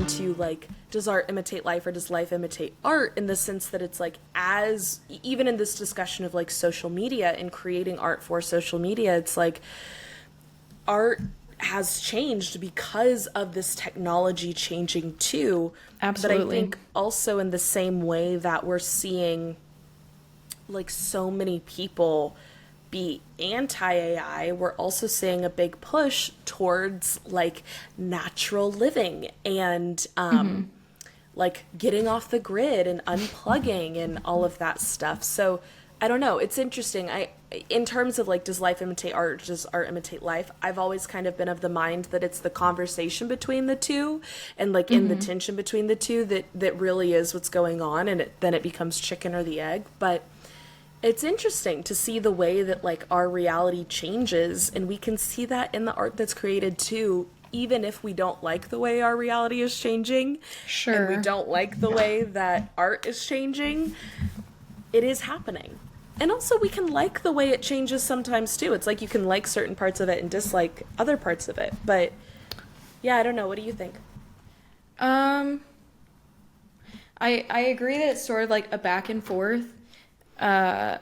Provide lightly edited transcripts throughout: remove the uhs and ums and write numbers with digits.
into like, does art imitate life or does life imitate art, in the sense that it's like, as even in this discussion of like social media and creating art for social media, it's like art has changed because of this technology changing too. Absolutely. But I think also in the same way that we're seeing like so many people be anti-AI, we're also seeing a big push towards like natural living and like getting off the grid and unplugging and all of that stuff. So I don't know, it's interesting. In terms of like, does life imitate art, does art imitate life, I've always kind of been of the mind that it's the conversation between the two, and like in the tension between the two, that really is what's going on, and then it becomes chicken or the egg. But it's interesting to see the way that like our reality changes, and we can see that in the art that's created too, even if we don't like the way our reality is changing. Sure. And we don't like the way that art is changing, it is happening. And also we can like the way it changes sometimes too. It's like you can like certain parts of it and dislike other parts of it. But yeah, I don't know. What do you think? I agree that it's sort of like a back and forth. To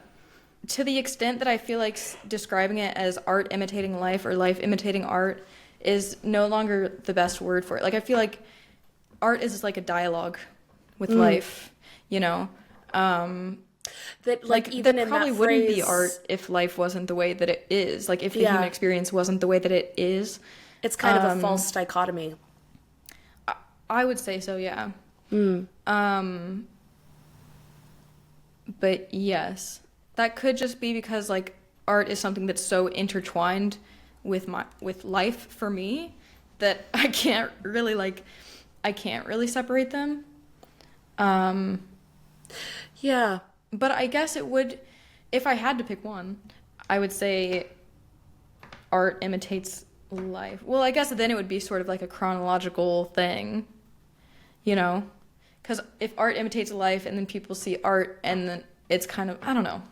the extent that I feel like describing it as art imitating life or life imitating art is no longer the best word for it. Like, I feel like art is like a dialogue with life, you know? That like even that in probably that wouldn't be phrase, art if life wasn't the way that it is. Like, if the human experience wasn't the way that it is. It's kind of a false dichotomy. I would say so, yeah. But yes, that could just be because like art is something that's so intertwined with life for me that I can't really separate them. Yeah. But I guess it would, if I had to pick one, I would say art imitates life. Well, I guess then it would be sort of like a chronological thing, you know? Because if art imitates life and then people see art and then it's kind of, I don't know.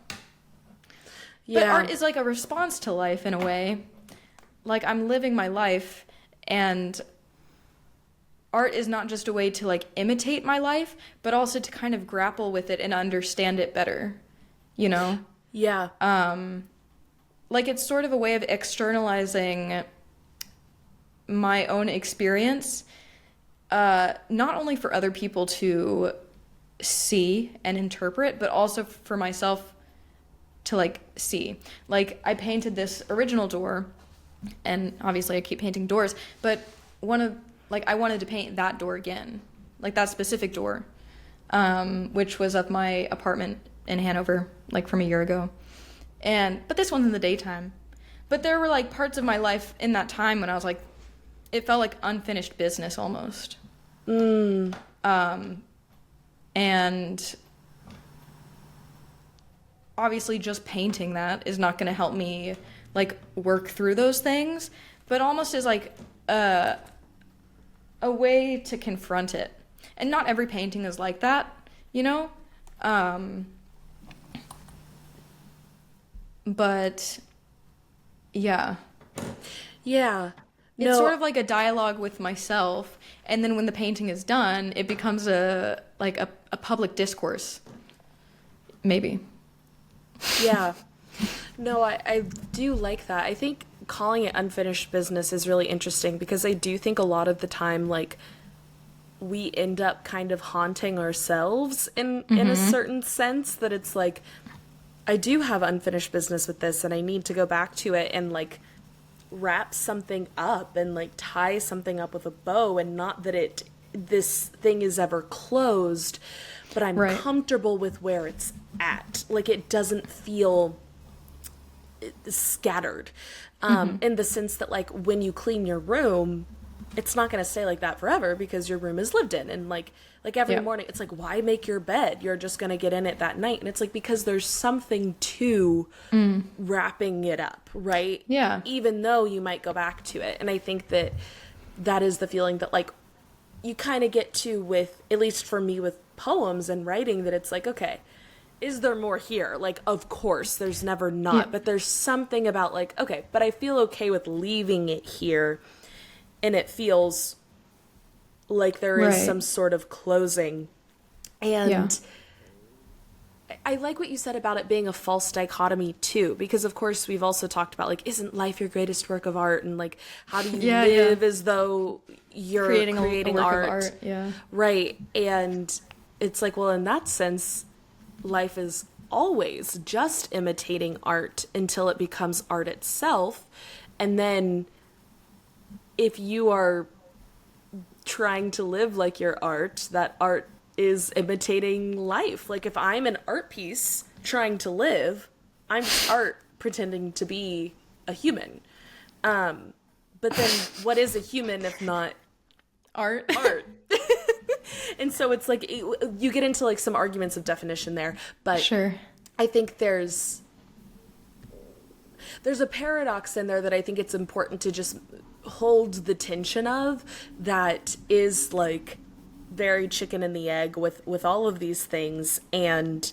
Yeah. But art is like a response to life in a way. Like, I'm living my life, and art is not just a way to like imitate my life, but also to kind of grapple with it and understand it better, you know? Yeah. Like, it's sort of a way of externalizing my own experience, not only for other people to see and interpret, but also for myself to like see. Like, I painted this original door, and obviously I keep painting doors, but I wanted to paint that door again, like that specific door, which was of my apartment in Hanover, like from a year ago. But this one's in the daytime. But there were like parts of my life in that time when I was like, it felt like unfinished business almost. And obviously just painting that is not going to help me like work through those things, but almost as like a way to confront it. And not every painting is like that, you know? But yeah. Yeah. It's sort of like a dialogue with myself, and then when the painting is done, it becomes a public discourse. Maybe. Yeah. No, I do like that. I think calling it unfinished business is really interesting, because I do think a lot of the time, like, we end up kind of haunting ourselves in a certain sense, that it's like, I do have unfinished business with this, and I need to go back to it and like wrap something up and like tie something up with a bow, and not that this thing is ever closed, but I'm comfortable with where it's at. Like, it doesn't feel scattered, in the sense that like when you clean your room, it's not going to stay like that forever, because your room is lived in, and like every morning it's like, why make your bed? You're just going to get in it that night. And it's like, because there's something to wrapping it up, right? Yeah. Even though you might go back to it. And I think that is the feeling that like you kind of get to with, at least for me with poems and writing, that it's like, okay, is there more here? Like, of course, there's never not, but there's something about like, okay, but I feel okay with leaving it here, and it feels like there is Right. some sort of closing. And Yeah. I like what you said about it being a false dichotomy too, because of course we've also talked about like, isn't life your greatest work of art? And like, how do you Yeah, live yeah. as though you're Creating creating a work art? of art. Yeah. Right. And it's like, well, in that sense, life is always just imitating art until it becomes art itself. And then if you are trying to live like your art, that art is imitating life. Like if I'm an art piece trying to live, I'm just art pretending to be a human. But then what is a human if not Art. art? And so it's like you get into like some arguments of definition there, but Sure. I think there's a paradox in there that I think it's important to just hold the tension of, that is like very chicken and the egg with all of these things. And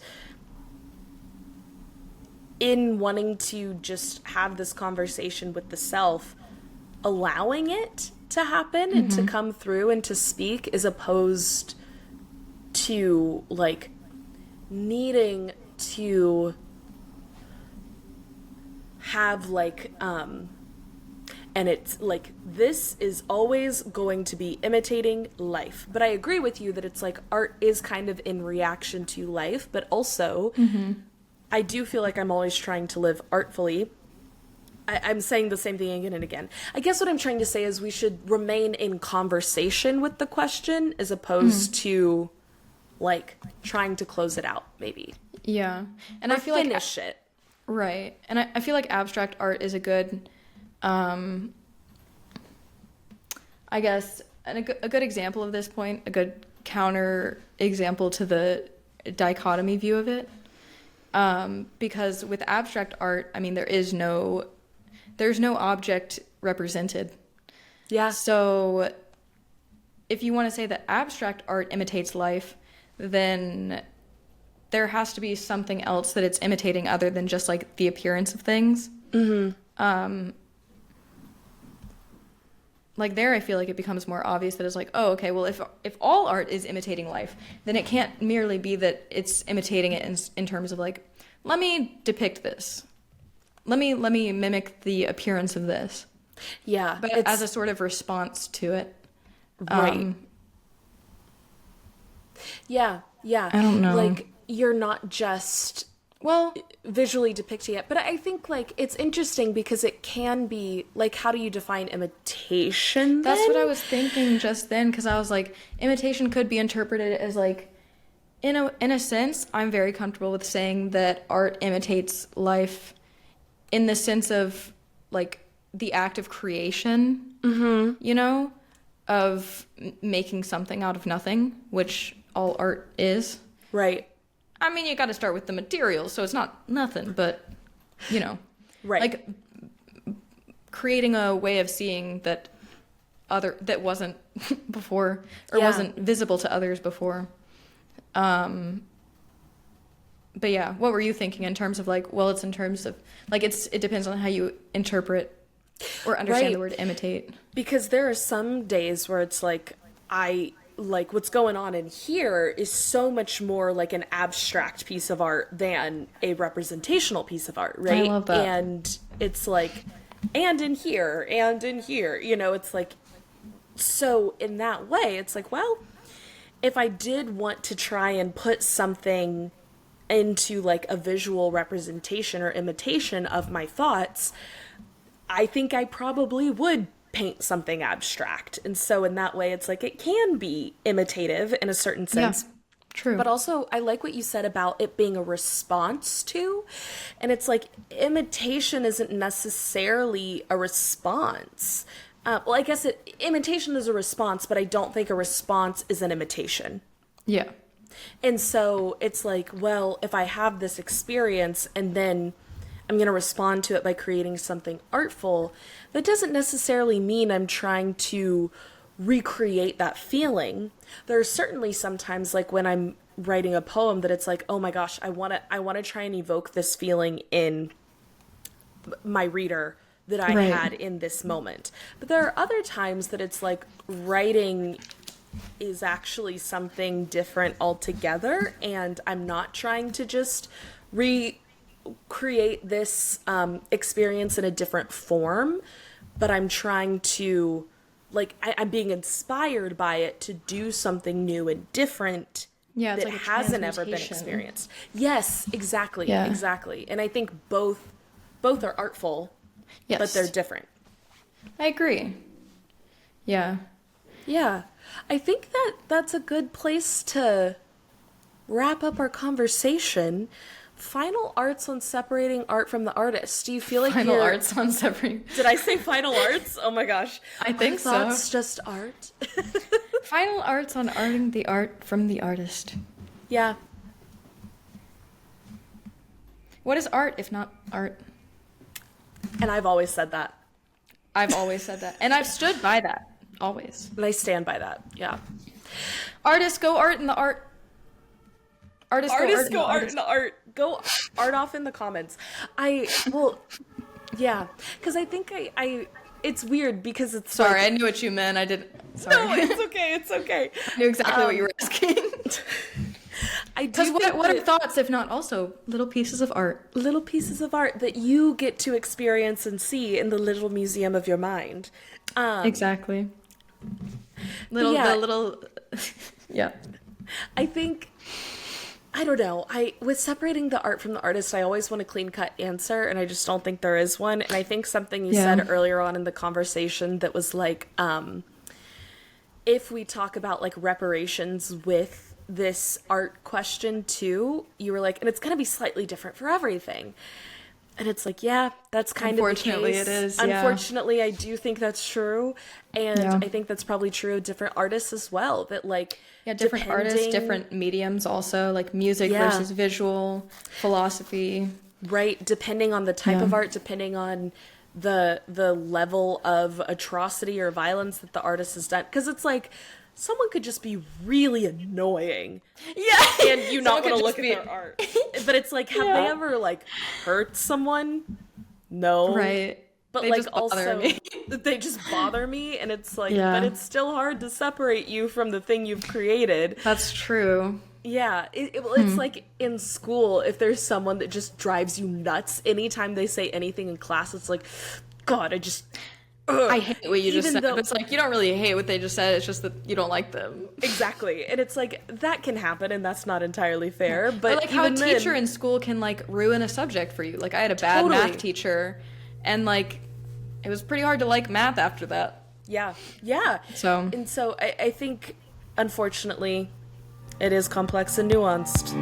in wanting to just have this conversation with the self, allowing it to happen and to come through and to speak, as opposed to like needing to have like and it's like, this is always going to be imitating life. But I agree with you that it's like art is kind of in reaction to life, but also I do feel like I'm always trying to live artfully. I'm saying the same thing again and again. I guess what I'm trying to say is we should remain in conversation with the question, as opposed to like trying to close it out, maybe. Yeah. And Or I feel like finish it. right. And I feel like abstract art is a good, I guess, and a good example of this point, a good counter example to the dichotomy view of it. Because with abstract art, I mean, there's no object represented. Yeah. So if you want to say that abstract art imitates life, then there has to be something else that it's imitating other than just like the appearance of things. Like there, I feel like it becomes more obvious that it's like, oh, okay, well, if all art is imitating life, then it can't merely be that it's imitating it in terms of like, let me depict this. Let me mimic the appearance of this. Yeah. But as a sort of response to it. Right. Yeah. Yeah. I don't know. Like, you're not just Well, visually depicting it, but I think like it's interesting because it can be like, how do you define imitation that's then? what I was thinking just then, because I was like, imitation could be interpreted as like, in a sense, I'm very comfortable with saying that art imitates life in the sense of like the act of creation, you know, of making something out of nothing, which all art is. Right. I mean, you got to start with the materials, so it's not nothing, but you know, Right. like creating a way of seeing that wasn't before, or Yeah. wasn't visible to others before. But yeah, what were you thinking in terms of like, well, it's in terms of like, it depends on how you interpret or understand Right. the word imitate. Because there are some days where it's like, what's going on in here is so much more like an abstract piece of art than a representational piece of art, right? I love that. And it's like, and in here, you know, it's like, so in that way, it's like, well, if I did want to try and put something into like a visual representation or imitation of my thoughts, I think I probably would paint something abstract. And so in that way, it's like it can be imitative in a certain sense. Yeah, true. But also, I like what you said about it being a response to. And it's like imitation isn't necessarily a response. Well, I guess imitation is a response, but I don't think a response is an imitation. Yeah. And so it's like, well, if I have this experience and then I'm going to respond to it by creating something artful, that doesn't necessarily mean I'm trying to recreate that feeling. There are certainly sometimes, like when I'm writing a poem, that it's like, oh my gosh, I want to try and evoke this feeling in my reader that I Right. had in this moment. But there are other times that it's like writing is actually something different altogether, and I'm not trying to just recreate this experience in a different form, but I'm trying to, like, I'm being inspired by it to do something new and different Yeah, it's that like a hasn't ever been transmutation. experienced. Yes, exactly, Yeah. exactly. And I think both are artful, Yes. but they're different. I agree. Yeah. Yeah. I think that's a good place to wrap up our conversation. Final arts on separating art from the artist. Do you feel like Final you're... arts on separating. Did I say final arts? Oh my gosh. I think Are so. thoughts just art? Final arts on arting the art from the artist. Yeah. What is art if not art? And I've always said that. I've always said that. And I've stood by that. Always. And I stand by that. Yeah. Artists go art in the art. Artists Go art in the art. Go art off in the comments. Yeah. Because I think I it's weird because it's Sorry, like, I knew what you meant. I didn't. Sorry. no, it's okay. It's okay. I knew exactly what you were asking. I do Because think what are that thoughts if not also little pieces of art? little pieces of art that you get to experience and see in the little museum of your mind. Exactly. yeah. The little. Yeah. I think, I don't know. With separating the art from the artist, I always want a clean cut answer, and I just don't think there is one. And I think something you said earlier on in the conversation that was like, if we talk about like reparations with this art question too, you were like, and it's going to be slightly different for everything. And it's like, yeah, that's kind of the case. Unfortunately, it is. Yeah. Unfortunately, I do think that's true. And Yeah. I think that's probably true of different artists as well. That like, Yeah, different artists, different mediums also, like music Yeah. versus visual, philosophy. right, depending on the type of art, depending on the level of atrocity or violence that the artist has done. Because it's like, someone could just be really annoying. Yeah. And you not Someone want to could look just at be- their art. But it's like, have they ever like hurt someone? No. Right. But They like just bother also me. they just bother me, and it's like, Yeah. but it's still hard to separate you from the thing you've created. That's true. Yeah, it's like in school, if there's someone that just drives you nuts anytime they say anything in class, it's like, God, I just... Ugh. I hate what you just Even said. though- It's like, you don't really hate what they just said. It's just that you don't like them. Exactly. And it's like, that can happen, and that's not entirely fair. But Or like how a even teacher then, in school can like ruin a subject for you. Like I had a bad Totally. math teacher, and like it was pretty hard to like math after that. yeah. So And so I think, unfortunately, it is complex and nuanced.